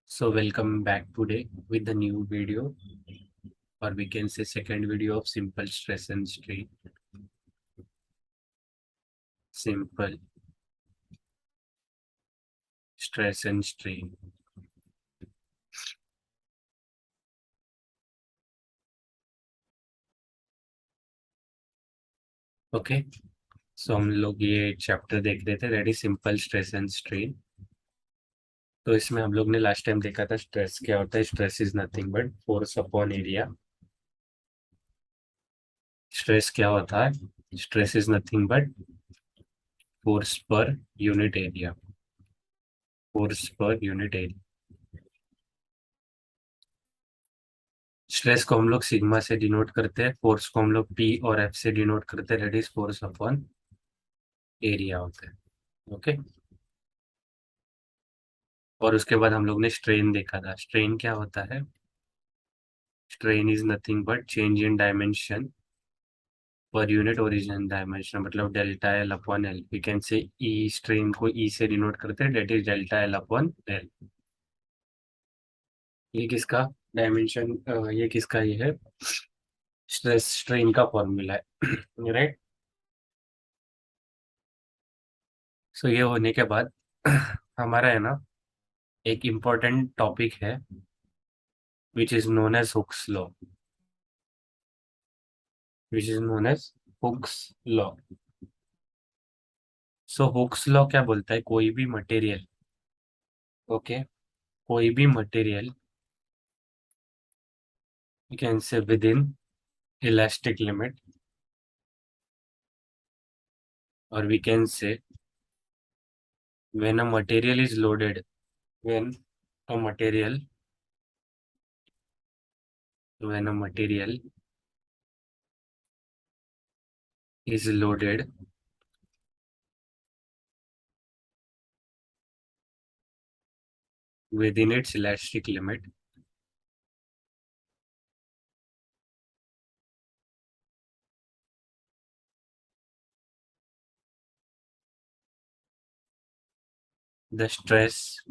So welcome back today with the new video, or we can say second video of simple stress and strain. Simple stress and strain. Okay, so हम लोग ये chapter देख रहे थे, that is simple stress and strain. तो इसमें हम लोग ने लास्ट टाइम देखा था स्ट्रेस क्या होता है। Stress is nothing but force upon area. Stress क्या होता है? Stress is nothing but force per unit area. Force per unit area. Stress को हम लोग सिग्मा से डिनोट करते हैं, फोर्स को हम लोग पी और एफ से डिनोट करते हैं, that is force upon area होता है। ओके, और उसके बाद हम लोग ने स्ट्रेन देखा था। स्ट्रेन क्या होता है? Strain is nothing but change in dimension per unit origin dimension, मतलब delta L upon L. We can say E, strain को ई से डिनोट करते हैं, that is delta L upon L. ये किसका डायमेंशन, ये किसका ये है? स्ट्रेस स्ट्रेन का फॉर्मूला है। राइट। सो ये होने के बाद हमारा है ना, एक इम्पोर्टेंट टॉपिक है which is known as Hooke's law. Which is known as Hooke's law. So Hooke's law क्या बोलता है? कोई भी मटेरियल, ओके, कोई भी material you can say within elastic limit, or we can say when a material is loaded, when a material when a material is loaded within its elastic limit, the stress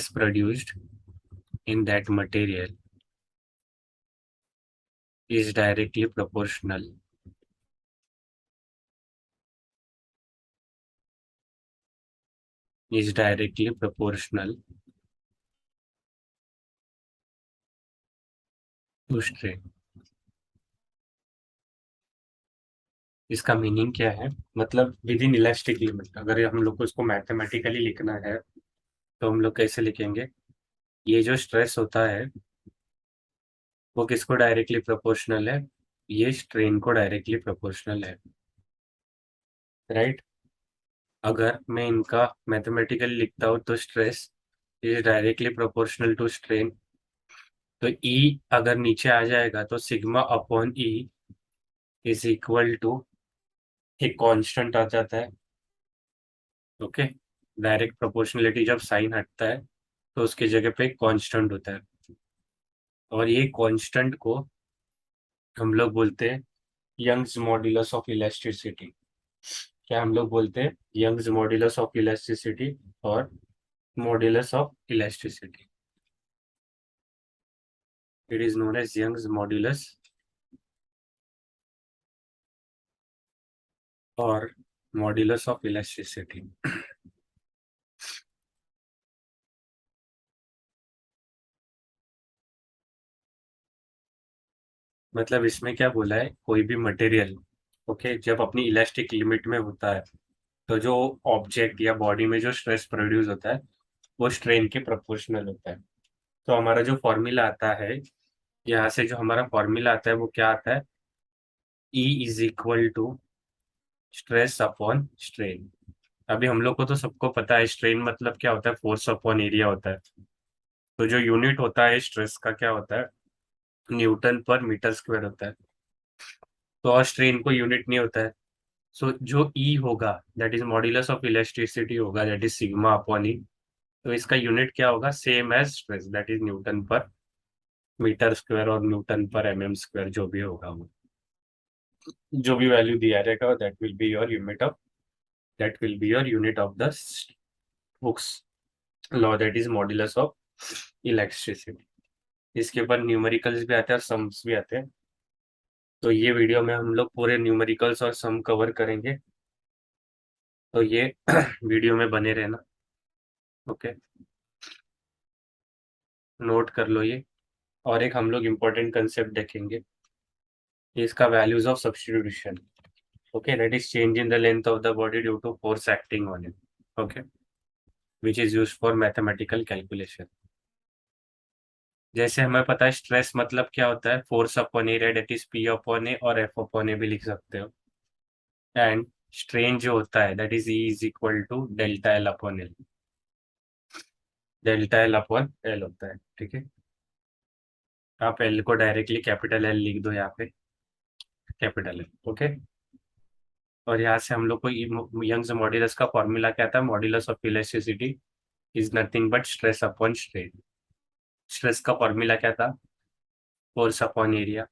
produced in that material is directly proportional is directly proportional to strain। इसका meaning क्या है? मतलब with in elastic limit, अगर हम लोग को इसको mathematically लिखना है तो हम लोग कैसे लिखेंगे? ये जो स्ट्रेस होता है वो किसको डायरेक्टली प्रोपोर्शनल है? ये स्ट्रेन को डायरेक्टली प्रोपोर्शनल है। राइट। अगर मैं इनका मैथमेटिकली लिखता हूँ तो stress is directly proportional to strain. तो ई अगर नीचे आ जाएगा तो sigma upon E is equal to एक कांस्टेंट आ जाता है। ओके, डायरेक्ट प्रोपोर्शनलिटी जब साइन हटता है तो उसकी जगह पे एक कांस्टेंट होता है, और ये कांस्टेंट को हम लोग बोलते हैं यंग्स मॉड्यूलस ऑफ इलास्टिसिटी। क्या हम लोग बोलते हैं? यंग्स मॉड्यूलस ऑफ इलास्टिसिटी और modulus of elasticity. It is known as Young's modulus और मॉड्यूलस ऑफ इलास्टिसिटी। मतलब इसमें क्या बोला है? कोई भी मटेरियल, ओके, जब अपनी इलास्टिक लिमिट में होता है तो जो ऑब्जेक्ट या बॉडी में जो स्ट्रेस प्रोड्यूस होता है वो स्ट्रेन के प्रोपोर्शनल होता है। तो हमारा जो फॉर्मूला आता है, यहाँ से जो हमारा फॉर्मूला आता है वो क्या आता है? E is equal to stress upon strain. अभी हम लोग को तो सबको पता है स्ट्रेन मतलब क्या होता है, फोर्स अपॉन एरिया होता है। तो जो यूनिट होता है स्ट्रेस का क्या होता है? न्यूटन पर मीटर स्क्वायर होता है। तो और स्ट्रेन को यूनिट नहीं होता है। सो जो ई होगा that is modulus of elasticity होगा, दैट इज सिग्मा अपॉन ई। तो इसका यूनिट क्या होगा? Same as stress, that is newton per metre square और न्यूटन पर एमएम स्क्वायर, जो भी होगा वो। जो भी वैल्यू दिया रहेगा that will be your unit of the Hooke's law, that is modulus of electricity. इसके ऊपर न्यूमेरिकल्स भी आते हैं और सम्स भी आते हैं। तो ये वीडियो में हम लोग पूरे न्यूमेरिकल्स और सम कवर करेंगे, तो ये वीडियो में बने रहना। ओके, नोट कर लो ये। और एक हम लोग इम्पोर्टेंट कंसेप्ट देखेंगे, इसका values of substitution. Okay, that is change in the length of the body due to force acting on it. Okay, which is use for mathematical calculation. जैसे हमें पता है स्ट्रेस मतलब क्या होता है, force upon area, that is P upon A, और F upon ए भी लिख सकते हो। एंड स्ट्रेन जो होता है that is E is equal to delta L upon L. Delta L upon L होता है, ठीक है। आप एल को डायरेक्टली कैपिटल एल लिख दो यहाँ पे, कैपिटल एल। ओके, और यहाँ से हम लोग को यंग्स मॉड्यूलस का फॉर्मूला क्या था, modulus of elasticity is nothing but stress upon strain. Stress का फॉर्मूला क्या था, फोर्स अपॉन एरिया।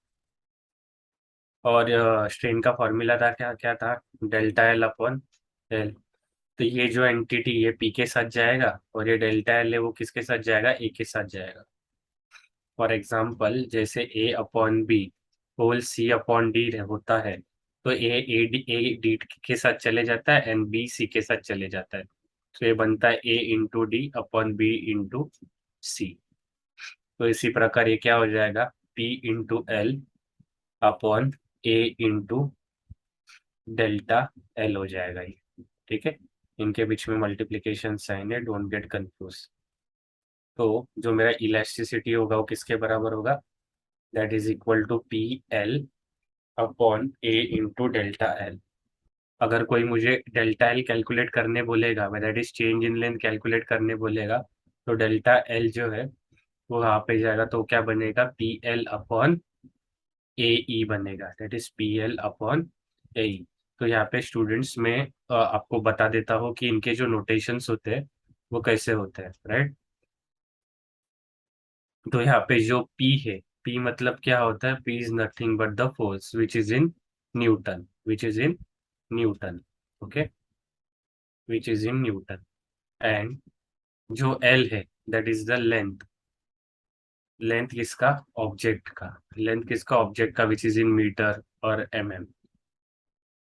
और स्ट्रेन का फॉर्मूला था क्या क्या था, डेल्टा एल अपॉन एल। तो ये जो एंटिटी ये पी के साथ जाएगा, और ये डेल्टा एल है वो किसके साथ जाएगा, ए के साथ जाएगा। फॉर एग्जाम्पल जैसे ए अपॉन बी होल सी अपॉन डी होता है, तो ए डी के साथ चले जाता है एंड बी सी के साथ चले जाता है। तो ये बनता है A into D upon B into C. तो इसी प्रकार ये क्या हो जाएगा, P into L upon A into delta L हो जाएगा ये, ठीक है। इनके बीच में मल्टीप्लीकेशन साइन है, डोंट गेट कंफ्यूज। तो जो मेरा इलास्टिसिटी होगा वो किसके बराबर होगा, that is equal to P L upon A into delta L. अगर कोई मुझे डेल्टा एल कैलकुलेट करने बोलेगा, that is change in length calculate करने बोलेगा, तो डेल्टा एल जो है वो वहाँ पे जाएगा, तो क्या बनेगा, P L upon A E बनेगा, that is P L upon A E. तो यहाँ पे स्टूडेंट्स में आपको बता देता हूँ कि इनके जो नोटेशंस होते हैं वो कैसे होते हैं, राइट। तो यहाँ पे जो P है, P मतलब क्या होता है, P is nothing but the force which is in newton, which is in newton. Okay, which is in newton. And जो L है that is the length. Length किसका, ऑब्जेक्ट का। लेंथ किसका, ऑब्जेक्ट का, विच इज इन मीटर और mm।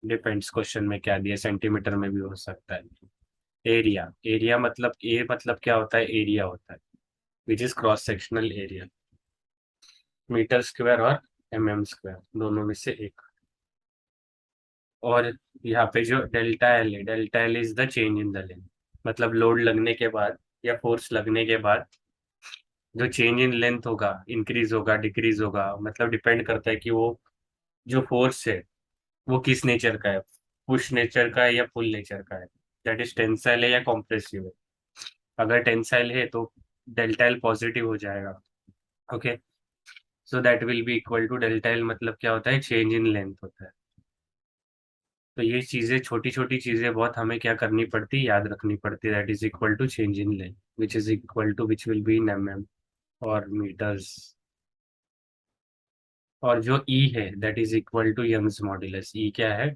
Depends question में क्या दिया, सेंटीमीटर में भी हो सकता है। एरिया, एरिया मतलब ए मतलब क्या होता है, एरिया होता है, which is cross sectional area. Metre square और स्क्वायर दोनों में से एक। और यहाँ पे जो डेल्टा एल है, delta L is the change in the length. मतलब लोड लगने के बाद या फोर्स लगने के बाद जो चेंज इन लेंथ होगा, इंक्रीज होगा डिक्रीज होगा, मतलब डिपेंड करता है कि वो जो फोर्स है वो किस नेचर का है, पुश नेचर का है या पुल नेचर का है, दैट इज टेंसाइल है या कॉम्प्रेसिव है। अगर टेंसाइल है तो डेल्टा एल पॉजिटिव हो जाएगा। Okay, so that will be equal to delta L, मतलब क्या होता है, चेंज इन लेंथ होता है। तो ये चीजें छोटी छोटी चीजें बहुत हमें क्या करनी पड़ती, याद रखनी पड़ती है, that is equal to change in length which is equal to which will be in और मीटर्स। और जो ई है that is equal to Young's modulus. E क्या है,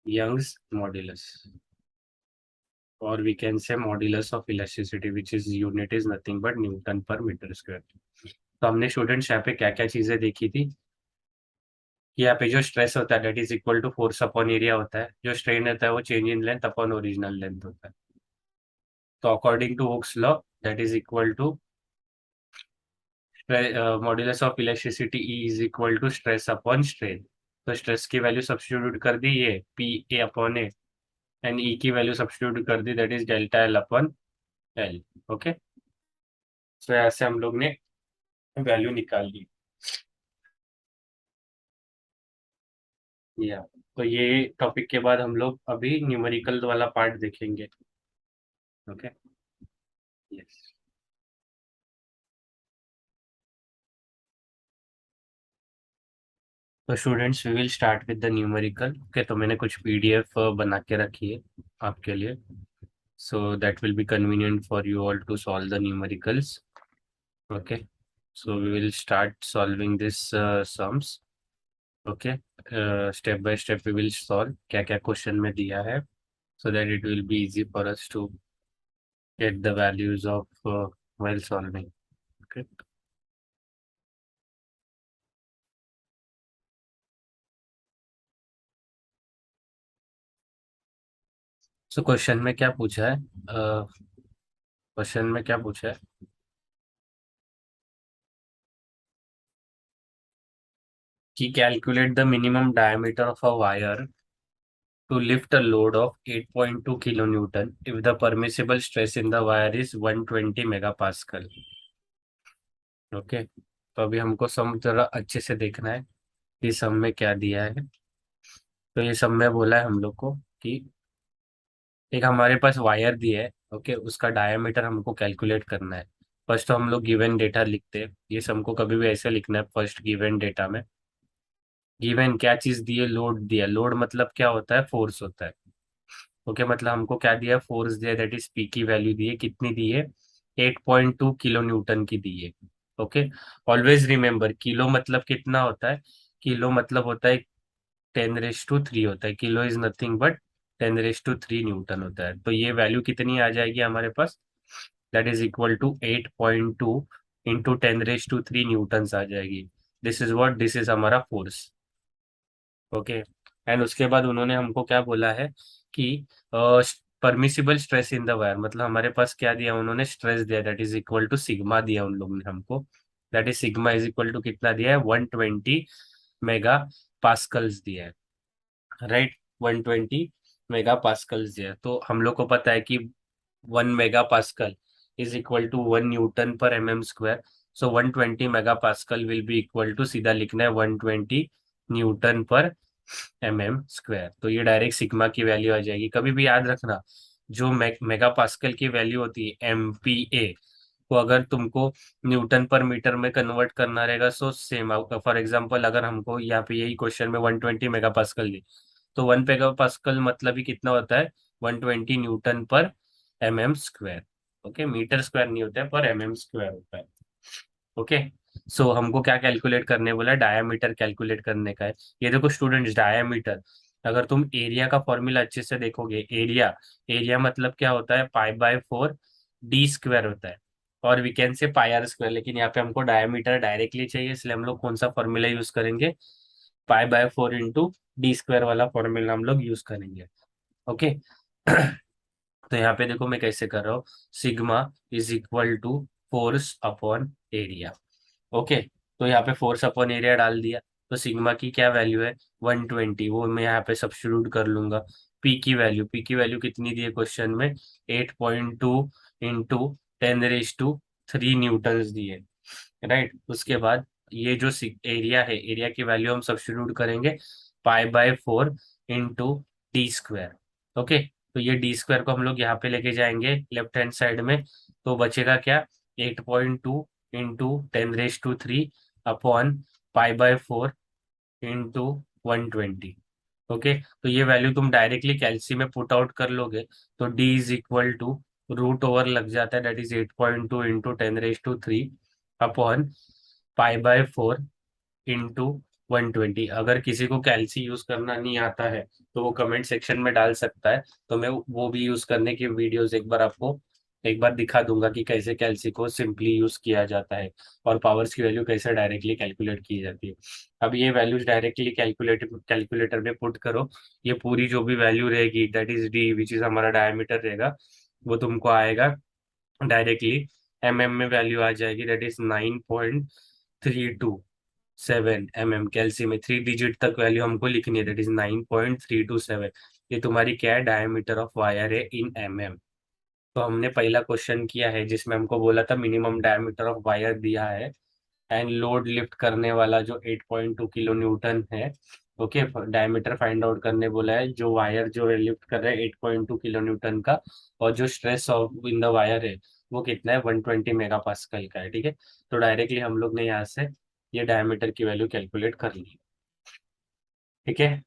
यंग्स मॉड्यूलस। और we can say modulus of elasticity which is unit is nothing but newton per metre square. तो हमने स्टूडेंट्स यहाँ पे क्या क्या चीजें देखी थी, कि यहाँ पे जो स्ट्रेस होता है that is equal to force upon area होता है, जो स्ट्रेन होता है वो change in length upon original length होता है। तो according to Hooke's law that is equal to modulus of electricity E is equal to stress upon strain. तो स्ट्रेस की वैल्यू सब्स्टिट्यूट कर दी, ये P A upon A, and E की value substitute कर दी, that is delta L upon L. Okay, तो ऐसे हम लोग ने वैल्यू निकाल ली। या तो ये टॉपिक के बाद हम लोग अभी न्यूमेरिकल वाला पार्ट देखेंगे। Okay, yes. तो students we will start with the numerical. Okay, तो मैंने कुछ पीडीएफ बना के रखी है आपके लिए, so that will be convenient for you all to solve the numericals. Okay, so we will start solving this sums. Okay, step by step we will solve क्या क्या क्वेश्चन में दिया है, so that it will be easy for us to get the values of while solving. Okay. So question में क्या पूछा है? Question में क्या पूछा है कि calculate the minimum diameter of a wire to lift a load of 8.2 kilonewton if the permissible stress in the wire is 120 megapascal. Okay, तो अभी हमको सम जरा अच्छे से देखना है कि सम में क्या दिया है। तो ये सम में बोला है हम लोग को कि एक हमारे पास वायर दिया है, ओके, उसका डायमीटर हमको कैलकुलेट करना है। फर्स्ट तो हम लोग गिवन डेटा लिखते हैं, ये सम को कभी भी ऐसे लिखना है फर्स्ट गिवन डेटा में। गिवन क्या चीज दी है? लोड दिया। लोड मतलब क्या होता है? फोर्स होता है। ओके, मतलब हमको क्या दिया? फोर्स दिया, दैट इज पी की वैल्यू दी है। कितनी दी है? 8.2 किलो न्यूटन की दी है। ओके, ऑलवेज रिमेम्बर किलो मतलब कितना होता है? किलो मतलब होता है 10⁻³ होता है। Kilo is nothing but 10⁻³ newton होता है। तो ये वैल्यू कितनी आ जाएगी हमारे पास? That is equal to 8.2 into 10⁻³ newton आ जाएगी। This is what, this is हमारा फोर्स। ओके, एंड उसके बाद उन्होंने हमको क्या बोला है कि permissible stress in the wire, मतलब हमारे पास क्या दिया उन्होंने? स्ट्रेस दिया, that is equal to sigma दिया उन लोगों ने हमको। That is sigma is equal to कितना दिया है? 120 मेगा पास्कल्स दिया है, राइट। 120 मेगा पास्कल्स दिया है। तो हम लोग को पता है कि 1 mega pascal is equal to 1 newton per mm square. So 120 mega pascal will be equal to, सीधा लिखना है, 120 न्यूटन पर mm स्क्वायर। तो ये डायरेक्ट सिग्मा की वैल्यू आ जाएगी। कभी भी याद रखना, जो मेगा पास्कल की वैल्यू होती है MPa, को अगर तुमको न्यूटन पर मीटर में कन्वर्ट करना रहेगा सो सेम। फॉर एग्जांपल, अगर हमको यहाँ पे यही क्वेश्चन में 120 मेगा पास्कल दी, तो 1 मेगा पास्कल मतलब ही कितना होता है? 120 newton per mm square. Okay, metre square नहीं होता है, पर mm स्क्वायर होता है। ओके, सो हमको क्या कैलकुलेट करने बोला? डायामीटर कैलकुलेट करने का है। ये देखो स्टूडेंट्स, डायामीटर, अगर तुम एरिया का फॉर्मूला अच्छे से देखोगे, एरिया, एरिया मतलब क्या होता है? पाई/4 d स्क्वायर होता है, और वी कैन से पाई r स्क्वायर। लेकिन यहाँ पे हमको डायमीटर डायरेक्टली चाहिए, इसलिए हम लोग कौन सा फॉर्मूला यूज करेंगे? पाई/4 इंटू d स्क्वायर वाला फॉर्मूला हम लोग यूज करेंगे। ओके, तो यहाँ पे देखो मैं कैसे कर रहा हूँ। Sigma is equal to force upon area. Okay, तो यहाँ पे फोर्स अपॉन एरिया डाल दिया, तो सिग्मा की क्या वैल्यू है? 120, वो मैं यहाँ पे सब्स्टिट्यूट कर लूंगा। पी की वैल्यू कितनी दी है क्वेश्चन में? 8.2 इंटू 10⁻³ न्यूटन दी है, राइट। उसके बाद ये जो एरिया है, एरिया की वैल्यू हम सब्स्टिट्यूट करेंगे, पाई/4 इंटू d स्क्वायर। ओके, तो ये d स्क्वायर को हम लोग यहाँ पे लेके जाएंगे लेफ्ट हैंड साइड में, तो बचेगा क्या? 8.2 इंटू 10⁻³ अपॉन पाई/4 इंटू 120। ओके, तो ये वैल्यू तुम डायरेक्टली कैलसी में पुट आउट कर लोगे, तो d is equal to root over लग जाता है, दैट इज 8.2 इंटू 10⁻³ अपॉन पाई/4 इंटू 120। अगर किसी को कैलसी यूज करना नहीं आता है तो वो कमेंट सेक्शन में डाल सकता है, तो मैं वो भी यूज करने की वीडियोस एक बार आपको एक बार दिखा दूंगा कि कैसे कैलसी को सिंपली यूज किया जाता है, और पावर्स की वैल्यू कैसे डायरेक्टली कैलकुलेट की जाती है। अब ये वैल्यूज डायरेक्टली कैलकुलेटर में पुट करो, ये पूरी जो भी वैल्यू रहेगी, that is D, which is हमारा डायमीटर रहेगा, वो तुमको आएगा डायरेक्टली में वैल्यू आ जाएगी, दैट इज 9.327 कैल्सी में 3 डिजिट तक वैल्यू हमको लिखनी है, दैट इज 9.327। ये तुम्हारी क्या है? डायमीटर ऑफ वायर है इन तो हमने पहला क्वेश्चन किया है जिसमें हमको बोला था मिनिमम डायमीटर ऑफ वायर दिया है, एंड लोड लिफ्ट करने वाला जो 8.2 किलो न्यूटन है। ओके, डायमीटर फाइंड आउट करने बोला है, जो वायर जो है लिफ्ट कर रहा है 8.2 किलो न्यूटन का, और जो stress of in the wire है वो कितना है? 120 मेगा पास्कल का है, ठीक है। तो डायरेक्टली हम लोग ने यहाँ से ये डायमीटर की वैल्यू कैलकुलेट कर ली, ठीक है।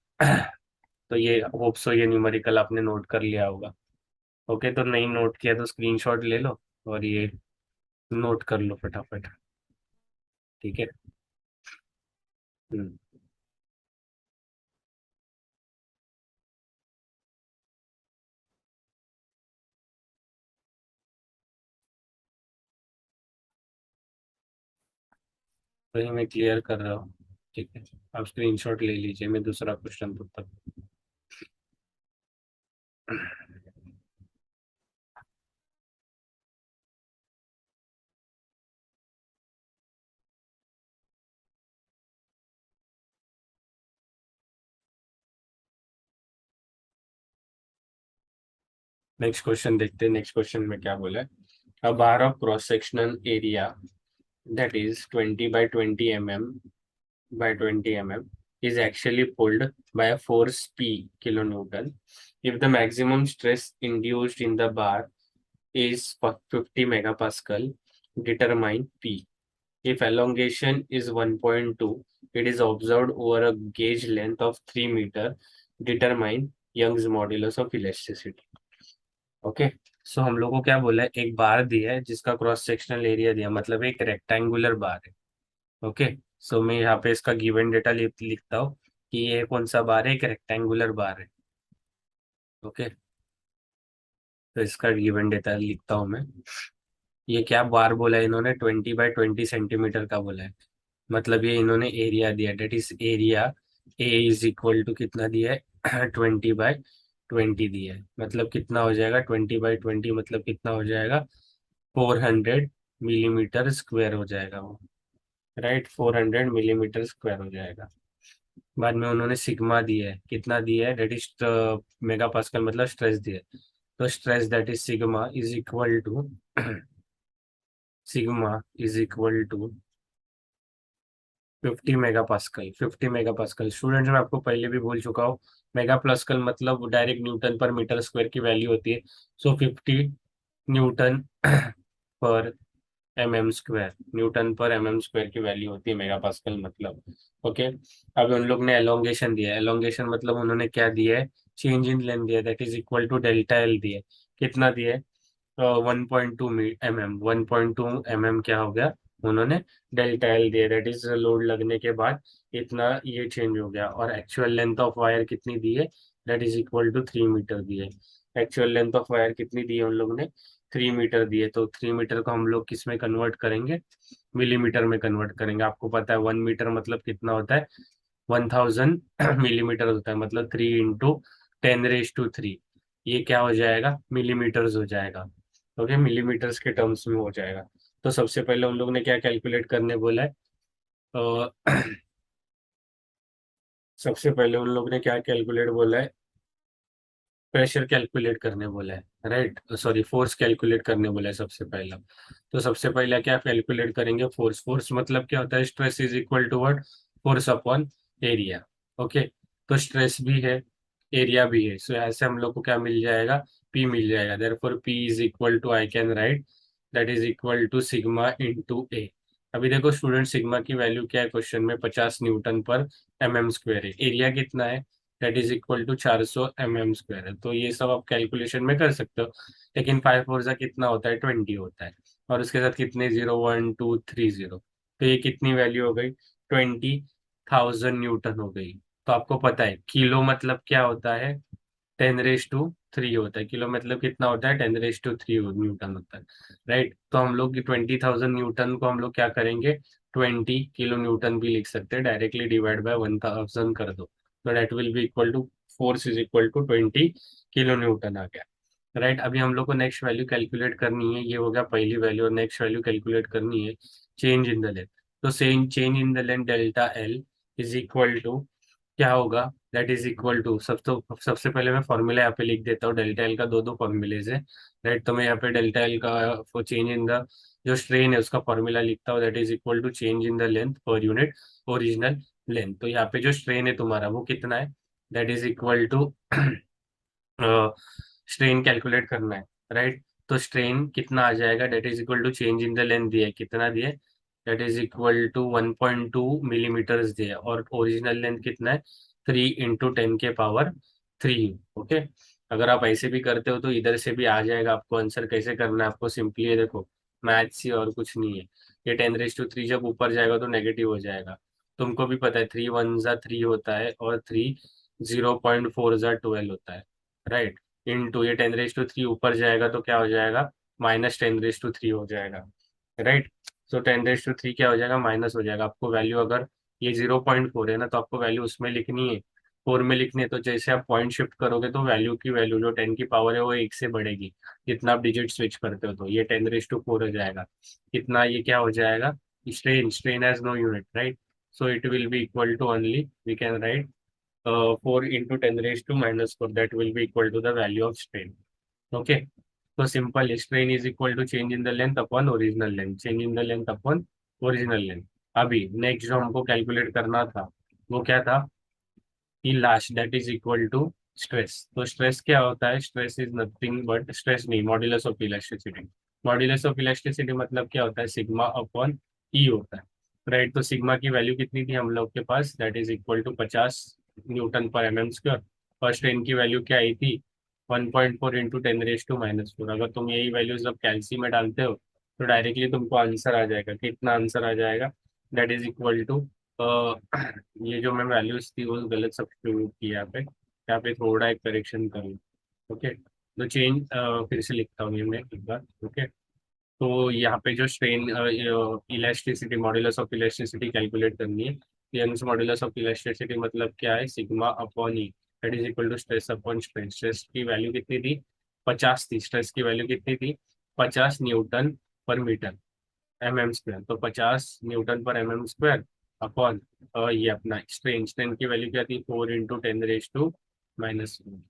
तो ये होप सो ये न्यूमेरिकल आपने नोट कर लिया होगा। ओके, तो नहीं नोट किया तो स्क्रीनशॉट ले लो और ये नोट कर लो फटाफट, ठीक है। हम्म। वही मैं क्लियर कर रहा हूँ। ठीक है, आप स्क्रीनशॉट ले लीजिए, मैं दूसरा क्वेश्चन पूछता हूँ। नेक्स्ट क्वेश्चन देखते हैं, नेक्स्ट क्वेश्चन में क्या बोला है। A bar of cross sectional area that is 20 by 20 mm is actually pulled by a force P kilonewton if the maximum stress induced in the bar is 50 megapascal. Determine P. If elongation is 1.2, it is observed over a gauge length of 3 meter. Determine Young's modulus of elasticity. Okay, so हम लोग को क्या बोला है, एक बार दिया है जिसका क्रॉस सेक्शनल एरिया दिया, मतलब एक रेक्टेंगुलर बार है। ओके, सो मैं यहाँ पे इसका गिवन डेटा लिखता हूँ कि ये कौन सा बार है, एक रेक्टेंगुलर बार है। ओके, तो इसका गिवन डेटा लिखता हूँ मैं। ये क्या बार बोला है इन्होंने, 20 by 20 सेंटीमीटर का बोला है। मतलब ये इन्होंने एरिया दिया, that is area A is equal to कितना दिया है 20 by 20 दिया है। मतलब कितना हो जाएगा 20 by 20, मतलब कितना हो जाएगा 400 मिलीमीटर स्क्वायर हो जाएगा वो। राइट, 400 मिलीमीटर स्क्वायर हो जाएगा। बाद में उन्होंने सिग्मा दिया है, कितना दिया है, डेट इज मेगा पास्कल, मतलब स्ट्रेस दिया है। तो stress that is sigma is equal to sigma is equal to 50 mega pascal. 50 mega pascal students, मैं आपको पहले भी बोल चुका हूँ, मेगा पास्कल मतलब direct newton per metre square की वैल्यू होती है। So 50 newton per mm square, newton per mm square की वैल्यू होती है मेगा पास्कल मतलब। ओके, अब उन लोग ने एलोंगेशन दिया है, एलोंगेशन मतलब उन्होंने क्या दिया है, चेंज इन लेंथ दिया, that is equal to delta L दिया है। कितना दिया है, 1.2 mm क्या हो गया, उन्होंने डेल्टा एल दिया, दैट इज लोड लगने के बाद इतना ये चेंज हो गया। और एक्चुअल लेंथ ऑफ वायर कितनी दी है, that is equal to 3 metre दी है। एक्चुअल लेंथ ऑफ वायर कितनी दी है उन लोग ने, 3 मीटर दी है। तो 3 मीटर को हम लोग किस में कन्वर्ट करेंगे, मिलीमीटर में कन्वर्ट करेंगे। आपको पता है 1 मीटर मतलब कितना होता है, 1000 मिलीमीटर होता है, मतलब 3 × 10⁻³ ये क्या हो जाएगा, मिलीमीटर्स हो जाएगा। ओके, मिलीमीटर्स के टर्म्स में हो जाएगा। तो सबसे पहले उन लोग ने क्या कैलकुलेट करने बोला है, अ, सबसे पहले उन लोग ने क्या कैलकुलेट बोला है, प्रेशर कैलकुलेट करने बोला है। राइट, सॉरी, फोर्स कैलकुलेट करने बोला है सबसे पहला। तो सबसे पहला क्या कैलकुलेट करेंगे, फोर्स। फोर्स मतलब क्या होता है, stress is equal to what, force upon area. Okay, तो स्ट्रेस भी है, एरिया भी है, सो ऐसे हम लोग को क्या मिल जाएगा, पी मिल जाएगा। Therefore P is equal to, I can write that is equal to sigma into A. अभी देखो स्टूडेंट, सिग्मा की वैल्यू क्या है क्वेश्चन में, 50 न्यूटन पर mm स्क्वायर है, एरिया कितना है, that is equal to 400 mm square है। तो ये सब आप कैलकुलेशन में कर सकते हो। लेकिन 5 4 कितना होता है, 20 होता है। और उसके साथ कितने जीरो, 1 2 3 0, तो ये कितनी वैल्यू हो गई, 20,000 न्यूटन हो गई। तो आपको पता है किलो मतलब क्या होता है, 10⁻³ होता है। किलो मतलब कितना होता है, 10⁻³ न्यूटन होता है। राइट, तो हम लोग 20,000 न्यूटन को हम लोग क्या करेंगे, 20 किलो न्यूटन भी लिख सकते हैं, डायरेक्टली डिवाइड बाय 1000 कर दो, तो that will be equal to, force is equal to 20 kilo newton आ गया। राइट, अभी हम लोग को नेक्स्ट वैल्यू कैलकुलेट करनी है, ये हो गया पहली वैल्यू, और नेक्स्ट वैल्यू कैलकुलेट करनी है चेंज इन द लेंथ। तो same change in the length delta L is equal to क्या होगा, दैट इज इक्वल टू, सबसे पहले मैं फॉर्मूला यहाँ पे लिख देता हूँ, डेल्टा एल का दो दो फॉर्मूलेज है। राइट, तो मैं यहाँ पे डेल्टा एल का चेंज इन द जो स्ट्रेन है उसका फॉर्मूला लिखता हूँ, that is equal to change in the length per unit original length. तो यहाँ पे जो स्ट्रेन है तुम्हारा वो कितना है, that is equal to strain calculate करना है। राइट, तो स्ट्रेन कितना आ जाएगा, that is equal to change in the length दिया है, कितना दिया है, that is equal to 1.2 millimetres दिया है, और ओरिजिनल लेंथ कितना है, 3 × 10⁻³ ओके, अगर आप ऐसे भी करते हो तो इधर से भी आ जाएगा आपको आंसर। कैसे करना है आपको, सिंपली है देखो, मैथ्स ही और कुछ नहीं है। ये 10⁻³ जब ऊपर जाएगा तो नेगेटिव हो जाएगा। तुमको भी पता है 3 1 ज़ा 3 होता है, और 3 0.4 ज़ा 12 होता है। राइट, इंटू ये 10⁻³ ऊपर जाएगा तो क्या हो जाएगा, -10⁻³ हो जाएगा। राइट, सो 10⁻³ क्या हो जाएगा, माइनस हो जाएगा। आपको वैल्यू अगर ये 0.4 है ना, तो आपको वैल्यू उसमें लिखनी है, 4 में लिखनी है। तो जैसे आप पॉइंट शिफ्ट करोगे तो वैल्यू की वैल्यू जो 10 की पावर है वो 1 से बढ़ेगी। जितना आप डिजिट स्विच करते हो तो ये 10⁻4 हो जाएगा। कितना ये क्या हो जाएगा, strain has no unit, right? So it will be equal to only, we can write 4 × 10⁻⁻⁴ that will be equal to the value of strain. Okay, so simple, strain is equal to change in the length upon original length, change in the length upon original length. अभी next जो हमको calculate करना था वो क्या था, कि last that is equal to stress. तो स्ट्रेस क्या होता है, stress is nothing but, stress नहीं, modulus of elasticity. Modulus of elasticity मतलब क्या होता है, सिग्मा अपॉन ई होता है, राइट? तो सिग्मा की वैल्यू कितनी थी हम लोग के पास, that is equal to 50 Nm/mm²। और स्ट्रेन की वैल्यू क्या आई थी, 1.4 × 10⁻⁴। अगर तुम यही वैल्यूज जब कैल्सी में डालते हो तो डायरेक्टली तुमको आंसर आ जाएगा। कितना आंसर आ जाएगा, दैट इज इक्वल टू, ये जो मैं वैल्यूज थी वो गलत सब्स्टिट्यूट की यहाँ पे थोड़ा एक करेक्शन करूँ। ओके, तो चेंज फिर से लिखता हूँ ये मैं एक बार। ओके, तो यहाँ पे जो strain elasticity, modulus of elasticity calculate करनी है। यंग्स मॉड्यूलस ऑफ इलास्टिसिटी मतलब क्या है, sigma upon E that is equal to stress upon strain. Stress की वैल्यू कितनी थी, 50 थी। स्ट्रेस की वैल्यू कितनी थी, 50 Nm/m, mm²। तो 50 Nm/mm² अपॉन ये अपना स्ट्रेन, स्ट्रेन की वैल्यू क्या थी, 4 × 10⁻⁻⁻।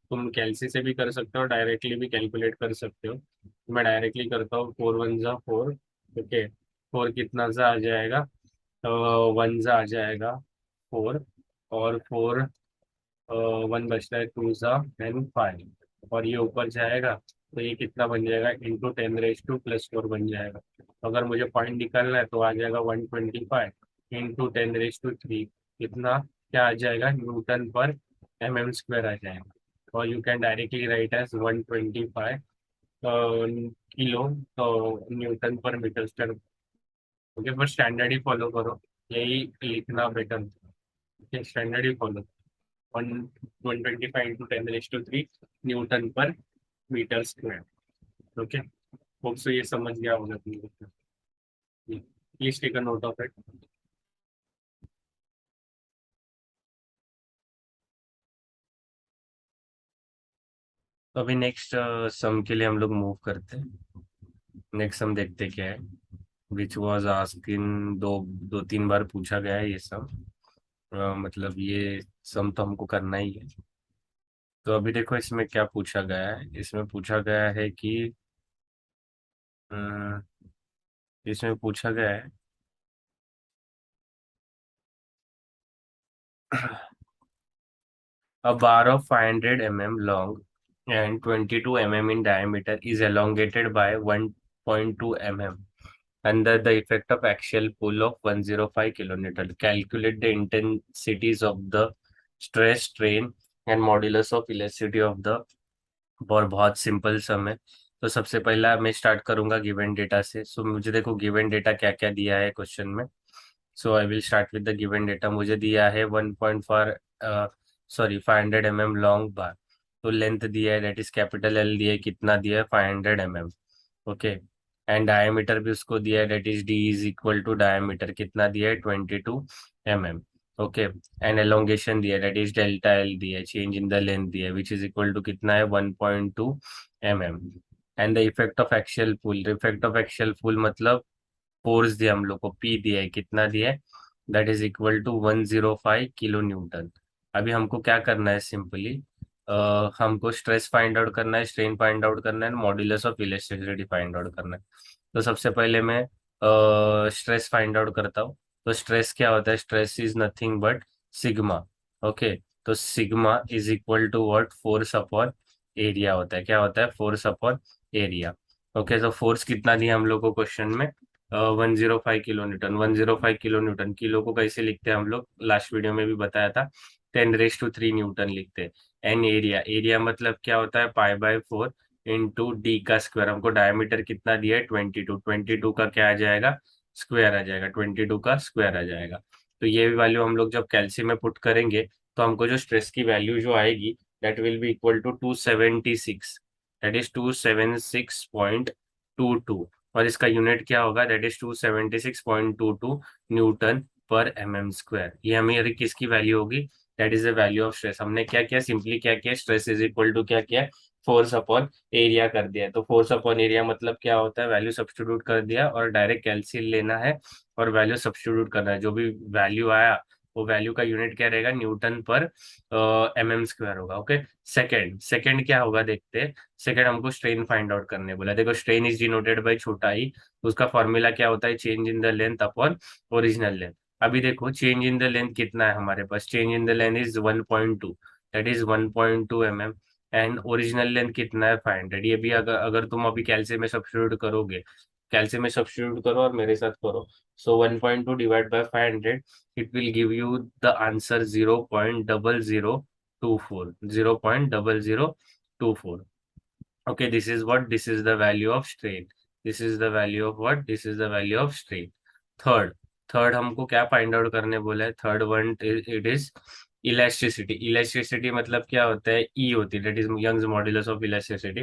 तुम कैलसी से भी कर सकते हो, डायरेक्टली भी कैलकुलेट कर सकते हो। मैं डायरेक्टली करता हूँ, 4 × 1 = 4। ओके, 4 कितना सा आ जाएगा, 1 सा आ जाएगा 4, और 4 1 बचता है, 2 सा एंड 5, और ये ऊपर जाएगा तो ये कितना बन जाएगा, × 10⁻² + 4 बन जाएगा। तो अगर मुझे पॉइंट निकालना है तो आ जाएगा 125 × 10⁻³ कितना, क्या आ जाएगा, Nm/mm² आ जाएगा। और you can directly write as 125 kilo तो Nm/m²। ओके, पर स्टैंडर्ड ही फॉलो करो, यही लिखना बेटर। स्टैंडर्ड ही follow, 125 × 10⁻³ Nm/m²। Okay, hope so ये समझ गया होगा तुम लोग। Please take a note of it. तो अभी नेक्स्ट सम के लिए हम लोग मूव करते हैं। नेक्स्ट सम देखते क्या है, विच वॉज आस्किन, दो दो तीन बार पूछा गया है ये सम। मतलब ये सम तो हमको करना ही है। तो अभी देखो इसमें क्या पूछा गया है, इसमें पूछा गया है कि अ, इसमें पूछा गया है a bar of 500 mm long and 22 mm in diameter is elongated by 1.2 mm under the effect of axial pull of 105 kilonewton. Calculate the intensities of the stress, strain and modulus of elasticity of the, और बहुत simple सम है। तो सबसे पहला मैं start करूंगा given data से। सो मुझे देखो गिवन डेटा क्या क्या दिया है क्वेश्चन में। So I will start with the given data. मुझे दिया है 1.4 सॉरी 500 mm लॉन्ग बार। तो लेंथ दिया है दैट इज कैपिटल एल दिया है, कितना दिया है, 500 mm। ओके, एंड डायमीटर भी उसको दिया है that is D is equal to diameter, कितना दिया है, 22 mm। ओके, एंड एलोंगेशन दिया है दैट इज डेल्टा एल दिया है, चेंज इन द लेंथ दिया है विच इज इक्वल टू कितना है, 1.2 mm। And the effect of axial pull, effect of axial pull मतलब फोर्स दिया हम लोग को, पी दिया है, कितना दिया है, that is equal to 105 kilo newton. अभी हमको क्या करना है, सिंपली हमको स्ट्रेस फाइंड आउट करना है, स्ट्रेन फाइंड आउट करना है, modulus of elasticity find out करना है। तो सबसे पहले मैं स्ट्रेस फाइंड आउट करता हूँ। तो स्ट्रेस क्या होता है, stress is nothing but sigma. Okay, तो sigma is equal to what, force upon area होता है। क्या होता है, फोर्स अपॉन एरिया। ओके, तो फोर्स कितना दिया हम लोग को क्वेश्चन में, 105 kilo newton. 105 kilo newton, kilo को कैसे लिखते हैं हम लोग, लास्ट वीडियो में भी बताया था, 10⁻³ न्यूटन लिखते हैं। एन एरिया, एरिया मतलब क्या होता है, π/4 इंटू डी का स्क्वायर। हमको डायमीटर कितना दिया है, 22, 22 का क्या आ जाएगा, स्क्वायर आ जाएगा, 22 का स्क्वायर आ जाएगा। तो ये वैल्यू हम लोग जब कैल्शियम में पुट करेंगे तो हमको जो स्ट्रेस की वैल्यू जो आएगी that will be equal to 276, that is 276.22। और इसका यूनिट क्या होगा, that is 276.22 newton per m square. ये हमें किसकी वैल्यू होगी, that is the value of stress. हमने क्या किया, सिंपली क्या किया, स्ट्रेस इज इक्वल टू क्या किया, फोर्स अपॉन एरिया कर दिया। तो फोर्स अपॉन एरिया मतलब क्या होता है, वैल्यू सब्स्टिट्यूट कर दिया और डायरेक्ट कैलसिल लेना है और वैल्यू सब्स्टिट्यूट करना है। जो भी वैल्यू आया वो वैल्यू का यूनिट क्या रहेगा, न्यूटन पर स्क्वायर होगा। ओके, सेकंड सेकंड क्या होगा देखते हैं। सेकंड हमको स्ट्रेन फाइंड आउट करने बोला। देखो स्ट्रेन इज डिनोटेड बाय छोटा ई, उसका फॉर्मूला क्या होता है, change in the length upon original length. अभी देखो चेंज इन द लेंथ कितना है हमारे पास, change in the length is 1.2, that is 1.2 mm। And original length कितना है, 500। ये भी अगर अगर तुम अभी कैल्सियम में सब्स्टिट्यूट करोगे, कैल्सियम में सब्स्टिट्यूट करो और मेरे साथ करो। सो 1.2 divide by 500, it will give you the answer 0.0024, 0.0024। Okay, this is what, this is the value of strain, this is the value of what, this is the value of strain। Third, third हमको क्या find out करने बोला है, third one it is elasticity. Elasticity मतलब क्या होता है, E होती है, that is Young's modulus of elasticity,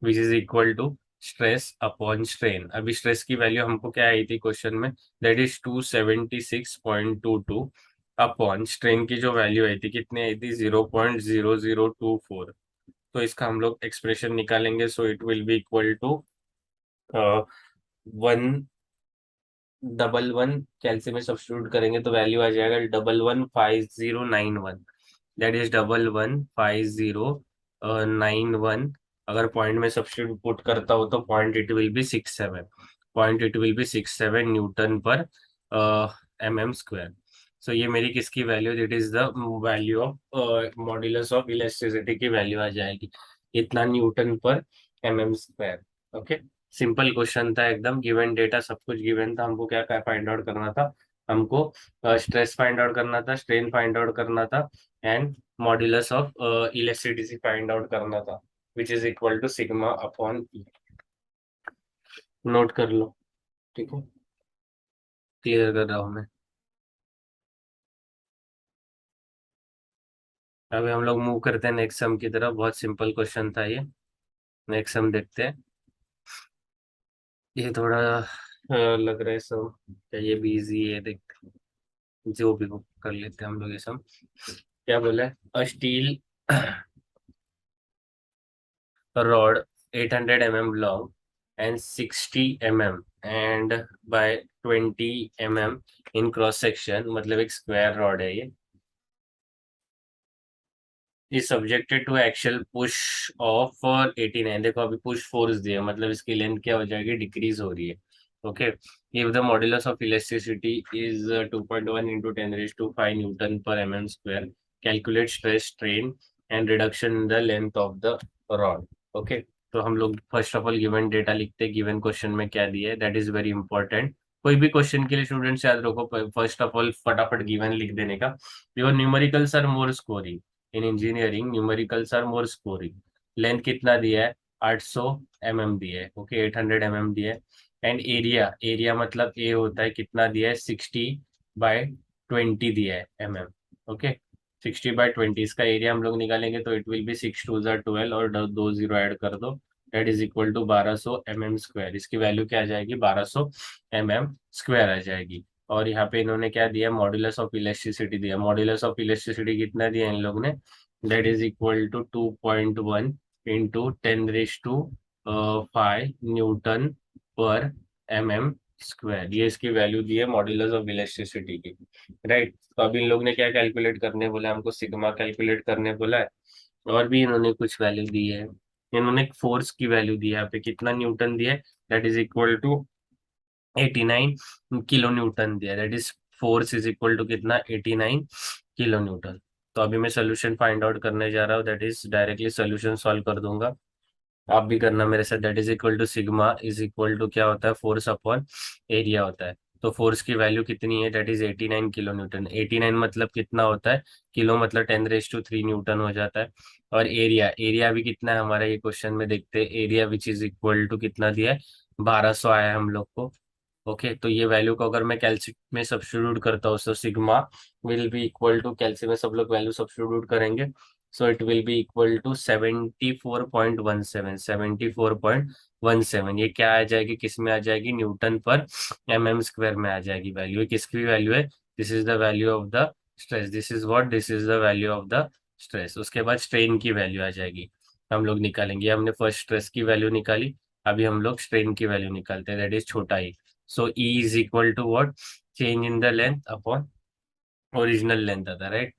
which is equal to stress upon strain. अभी स्ट्रेस की वैल्यू हमको क्या आई थी क्वेश्चन में, दैट इज 276.22 अपॉन स्ट्रेन की जो वैल्यू आई थी कितनी आई थी, 0.0024। तो इसका हम लोग एक्सप्रेशन निकालेंगे। So it will be equal to 111, calcium में सब्स्टिट्यूट करेंगे तो वैल्यू आ जाएगा 115091, दैट इज 115091। अगर पॉइंट में सब्स्टिट्यूट पुट करता हो तो point it will B 67, point it will B 67 Newton per mm square. सो ये मेरी किसकी value, it is the value of modulus of elasticity की वैल्यू आ जाएगी, इतना Newton per mm square. Okay, simple question था एकदम, गिवन डेटा सब कुछ गिवन था। हमको क्या क्या फाइंड आउट करना था, हमको स्ट्रेस फाइंड आउट करना था, स्ट्रेन फाइंड आउट करना था, and modulus of elasticity find out करना था, which is equal to sigma upon E. Note कर लो, ठीक है, क्लियर कर रहा हूँ मैं। अभी हम लोग मूव करते हैं नेक्स्ट सम की तरफ। बहुत सिंपल क्वेश्चन था ये, नेक्स्ट सम देखते हैं। ये थोड़ा लग रहा है सम, क्या ये भी इजी है, देख जो भी हो कर लेते हैं हम लोग ये सम। क्या बोला है, अ steel rod 800 long and 60 and by 20 in cross section, मतलब एक स्क्वायर रॉड है ये, is subjected to action push of 89। देखो अभी पुश फोर्स दिया, मतलब इसकी लेंथ क्या हो जाएगी, डिक्रीज हो रही है। Okay, if the modulus of electricity is 2.1 into 10⁵ newton पर square, calculate stress strain and reduction in the length of the rod. Okay, तो हम लोग first of all given data लिखते हैं, गिवन क्वेश्चन में क्या दिया है, दैट इज वेरी इंपॉर्टेंट। कोई भी क्वेश्चन के लिए स्टूडेंट्स याद रखो, फर्स्ट ऑफ ऑल फटाफट गिवन लिख देने का। Your numericals are more scoring in engineering, numericals are more scoring. Length कितना दिया है, 800 mm दिया है। ओके, 800 mm दिया है। एंड एरिया, एरिया मतलब ए होता है, कितना दिया है, 60/20 दिया है ओके, 60/20 इसका एरिया हम लोग निकालेंगे तो इट विल बी 6 2 12 और दो जीरो ऐड कर दो, that is equal to 1200 mm square. इसकी वैल्यू क्या आ जाएगी, 1200 mm स्क्वायर आ जाएगी। और यहाँ पे इन्होंने क्या दिया, मॉड्यूलस ऑफ इलेक्ट्रिसिटी दिया। मॉड्यूलस ऑफ इलेक्ट्रिसिटी कितना दिया इन लोग ने, that is equal to 2.1 into 10⁵ newton per mm square. ये इसकी वैल्यू दी है मॉड्यूलस ऑफ इलेक्ट्रिसिटी की, राइट। तो अभी इन लोग ने क्या कैलकुलेट करने बोला, हमको सिग्मा कैलकुलेट करने बोला है। और भी इन्होंने कुछ वैल्यू दी है, इन्होंने फोर्स की वैल्यू दी है यहाँ पे, कितना न्यूटन दिया है, that is equal to 89 kilo newton दिया, that is force is equal to कितना, 89 किलो न्यूटन। तो अभी मैं सोल्यूशन फाइंड आउट करने जा रहा हूँ, that is directly solution solve कर दूंगा। आप भी करना मेरे साथ, that is equal to sigma is equal to क्या होता है, फोर्स अपॉन एरिया होता है। तो फोर्स की वैल्यू कितनी है, दैट इज 89 किलो न्यूटन। 89 मतलब कितना होता है, किलो मतलब 10⁵ न्यूटन हो जाता है। और एरिया, एरिया भी कितना है हमारा, ये क्वेश्चन में देखते हैं, area which is equal to कितना दिया है, 1200 आया है हम लोग को। ओके, तो ये वैल्यू को अगर मैं कैल्सियम में सब्स्टिट्यूट करता हूँ तो sigma will be equal to, calcium में सब लोग वैल्यू सब्स्टिट्यूट करेंगे so it will be equal to 74.17, 74.17। ये क्या आ जाएगी, किस में आ जाएगी, न्यूटन पर mm स्क्वायर में आ जाएगी वैल्यू। किसकी वैल्यू है, this is the value of the stress, this is what, this is the value of the stress. उसके बाद स्ट्रेन की वैल्यू आ जाएगी, हम लोग निकालेंगे। हमने फर्स्ट स्ट्रेस की वैल्यू निकाली, अभी हम लोग स्ट्रेन की वैल्यू निकालते हैं, दैट इज छोटा e. So e is equal to what, change in the length upon original length आता है, राइट।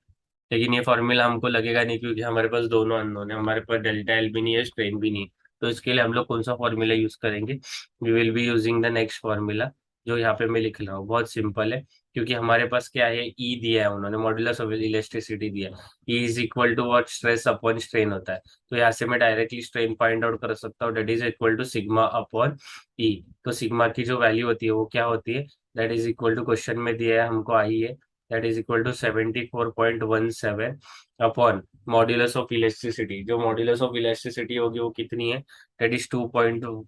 लेकिन ये फॉर्मूला हमको लगेगा नहीं, क्योंकि हमारे पास दोनों अननोन है, हमारे पास डेल्टा एल भी नहीं है, स्ट्रेन भी नहीं है। तो इसके लिए हम लोग कौन सा फॉर्मूला यूज करेंगे, we will be using the next formula, जो यहाँ पे मैं लिख रहा हूँ, बहुत सिंपल है। क्योंकि हमारे पास क्या है, ई दिया है उन्होंने, मॉड्यूलस ऑफ इलेस्टिसिटी दिया है, E is equal to what, stress upon strain होता है। तो यहाँ से मैं डायरेक्टली स्ट्रेन फाइंड आउट कर सकता हूँ, that is equal to sigma upon ई। तो सिग्मा की जो वैल्यू होती है वो क्या होती है, that is equal to, question में दिया है हमको, आई है, that is equal to 74.17 upon modulus of electricity. जो मॉड्यूलस ऑफ इलेक्ट्रिसिटी होगी वो कितनी है, दैट इज 2.15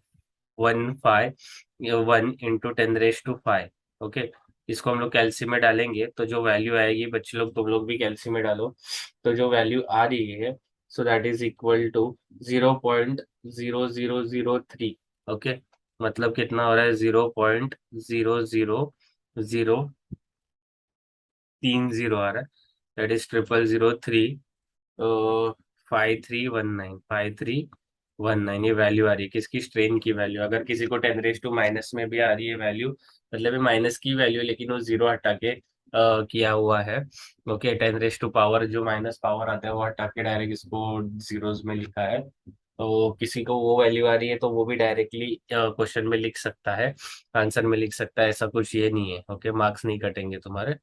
1 इंटू 10⁵ ओके। इसको हम लोग कैल्सी में डालेंगे तो जो वैल्यू आएगी, बच्चे लोग तुम लोग भी कैल्सी में डालो, तो जो वैल्यू आ रही है, so that is equal to 0.0003 okay. मतलब कितना हो रहा है, 0.0003 आ रहा है, दैट इज 0003 5319 ये वैल्यू आ रही है, किसकी, स्ट्रेन की वैल्यू। अगर किसी को 10⁻² माइनस में भी आ रही है वैल्यू, मतलब ये माइनस की वैल्यू, लेकिन वो जीरो हटा के किया हुआ है, ओके। 10⁻² पावर जो माइनस पावर आता है वो हटा के डायरेक्ट इसको जीरोस में लिखा है। तो किसी को वो वैल्यू आ रही है तो वो भी डायरेक्टली क्वेश्चन में लिख सकता है, आंसर में लिख सकता है, ऐसा कुछ ये नहीं है, ओके। मार्क्स नहीं कटेंगे तुम्हारे।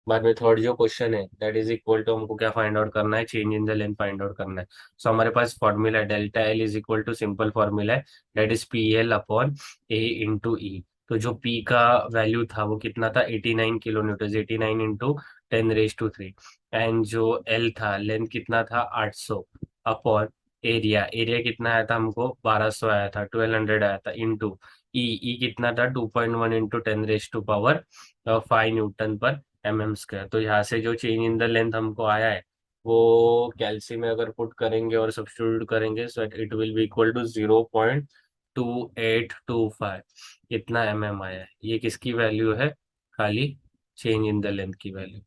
बाद में थर्ड जो क्वेश्चन है, दैट इज इक्वल टू, हमको क्या फाइंड आउट करना है, change in the length find out करना है। सो हमारे पास फॉर्मूला है, delta L is equal to, simple formula है, that is P L upon A into E. तो जो पी का वैल्यू था वो कितना था, 89 किलो न्यूटन, 89 इंटू 10⁻³ एंड जो एल था, लेंथ कितना था, 800 अपॉन एरिया, एरिया कितना आया था हमको, 1200 आया था, 1200 आया था, इंटू ई, ई कितना था, 2.1 इंटू 10⁻5 न्यूटन पर mm²। तो यहाँ से जो चेंज इन द लेंथ हमको आया है, वो कैल्सी में अगर पुट करेंगे और सब्स्टिट्यूट करेंगे, so it will be equal to 0.2825, इतना आया है। ये किसकी वैल्यू है, खाली चेंज इन द लेंथ की वैल्यू।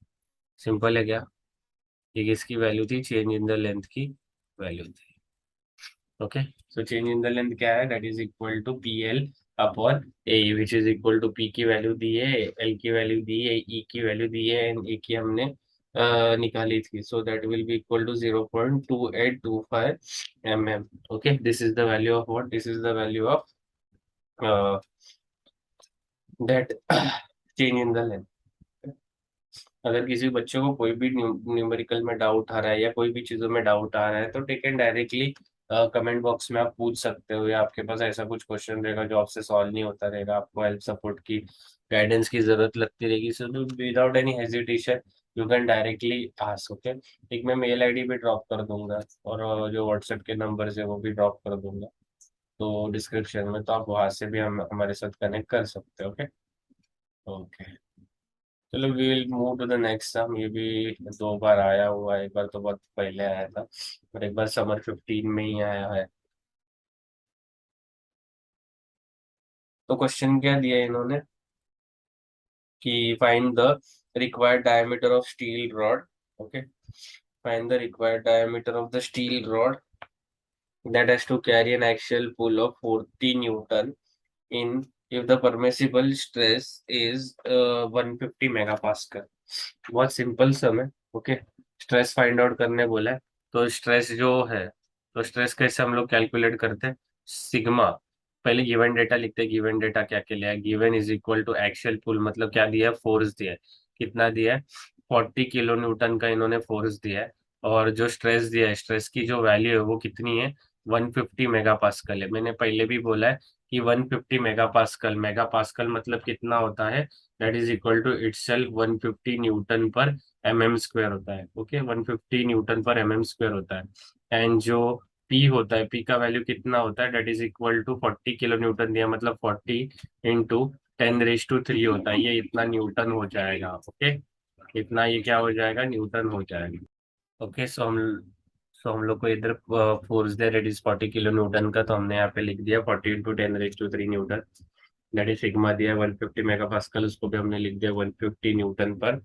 सिंपल है क्या, ये किसकी वैल्यू थी, चेंज इन द लेंथ की वैल्यू थी, okay. So change in the length क्या है, that is equal to P L upon A, which is equal to, P की वैल्यू दी है, एल की वैल्यू दी है, ई की वैल्यू दी है, एंड ए की हमने निकाली थी। So that will be equal to 0.2825 okay. This is the value of what, this is the value of that change in the length. अगर किसी बच्चे को कोई भी न्यूमेरिकल में डाउट आ रहा है या कोई भी चीजों में डाउट आ रहा है, तो take and directly comment box में आप पूछ सकते हो, या आपके पास ऐसा कुछ क्वेश्चन रहेगा जो आपसे सॉल्व नहीं होता रहेगा, आपको हेल्प सपोर्ट की, गाइडेंस की जरूरत लगती रहेगी, so without any hesitation you can directly ask, okay. एक मैं मेल आईडी भी ड्रॉप कर दूंगा, और जो व्हाट्सएप के नंबर है वो भी ड्रॉप कर दूंगा, तो डिस्क्रिप्शन में, तो आप वहां से भी हम हमारे साथ कनेक्ट कर सकते हो, ओके। ओके, चलो we will move to the next sum. ये भी दो बार आया हुआ है, एक बार तो बहुत पहले आया था, और एक बार समर 15 में ही आया है। तो क्वेश्चन क्या दिया है इन्होंने, कि find the required diameter of steel rod, okay. Find the required diameter of the steel rod that has to carry an axial pull of 40 Newton in if the permissible stress is 150 megapascal। बहुत simple सम है, okay. Stress find out करने बोला है, तो stress जो है, तो stress कैसे हम लोग कैलकुलेट करते हैं, सिग्मा, पहले गिवन डेटा लिखते हैं। गिवन डेटा क्या क्या लिया है, given is equal to axial pull, मतलब क्या दिया है, फोर्स दिया है, कितना दिया है, 40 किलो न्यूटन का इन्होंने फोर्स दिया है। और जो स्ट्रेस दिया है, स्ट्रेस की जो वैल्यू है वो कितनी है, 150 मेगापास्कल है। मैंने पहले भी बोला है कि 150 मेगापास्कल, मेगापास्कल मतलब कितना होता है, that is equal to itself 150 newton per mm² होता है, ओके। 150 न्यूटन पर mm² होता है। एंड जो पी होता है, पी का वैल्यू कितना होता है, that is equal to 40 kilo newton दिया, मतलब 40 इंटू 10⁻³ होता है, ये इतना न्यूटन हो जाएगा, ओके। इतना ये क्या हो जाएगा, न्यूटन हो जाएगा, ओके। सो हम सो हम लोग को इधर force they rate is 40 kilo Newton का, तो हमने यहाँ पे लिख दिया 40 × 10⁻³ न्यूटन। दैट इज सिग्मा दिया 150 मेगा पास्कल, उसको भी हमने लिख दिया 150 न्यूटन पर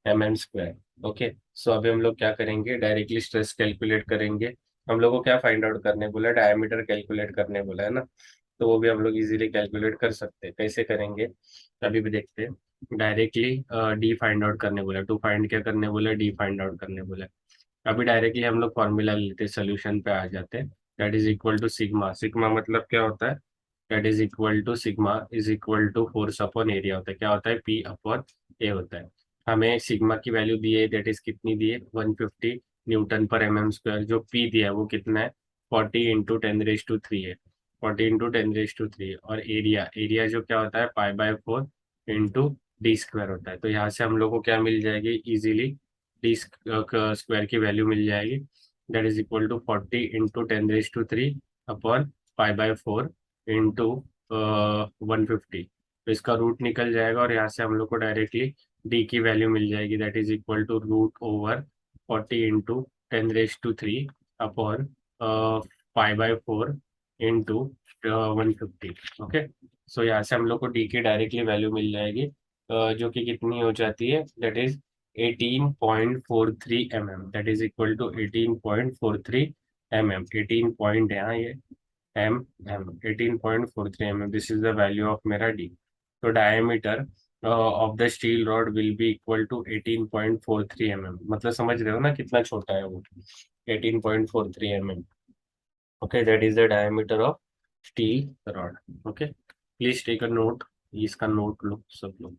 mm²। ओके, सो अभी हम लोग क्या करेंगे, डायरेक्टली स्ट्रेस कैलकुलेट करेंगे। हम लोग को क्या फाइंड आउट करने बोला, डायमीटर कैलकुलेट करने बोला है ना, तो वो भी हम लोग इजीली कैलकुलेट कर सकते हैं। कैसे करेंगे अभी भी देखते हैं। डायरेक्टली डी फाइंड आउट करने बोला, टू फाइंड क्या करने बोला, डी फाइंड आउट करने बोला। अभी डायरेक्टली हम लोग फॉर्मूला लेते हैं, सोल्यूशन पे आ जाते हैं। That is equal to sigma. Sigma मतलब क्या होता है, that is equal to sigma is equal to force upon area होता है। क्या होता है, पी अपॉन ए होता है। हमें सिग्मा की वैल्यू दी है, दैट इज कितनी दी है, 150 न्यूटन पर mm²। जो पी दिया है वो कितना है, 40 × 10⁻³ है। 40 × 10⁻³ और एरिया, एरिया जो क्या होता है, π/4 × d² होता है। तो यहाँ से हम लोग को क्या मिल जाएगी इजीली, d² की वैल्यू मिल जाएगी। That is equal to 40 × 10⁻³ upon π/4 into 150। तो इसका रूट निकल जाएगा और यहाँ से हम लोग को डायरेक्टली डी की वैल्यू मिल जाएगी। That is equal to √40 × 10⁻³ upon π/4 into 150। Okay, so यहाँ से हम लोग को डी की डायरेक्टली वैल्यू मिल जाएगी, जो कि कितनी हो जाती है, that is 18.43 mm। That is equal to 18.43 mm। 18 point यहाँ ये m m 18.43 mm, this is the value of मेरा डी। तो diameter of the steel rod will be equal to 18.43 mm। मतलब समझ रहे हो ना कितना छोटा है वो, 18.43 mm। Okay, that is the diameter of steel rod. Okay, please take a note, इसका नोट लो सब लोग।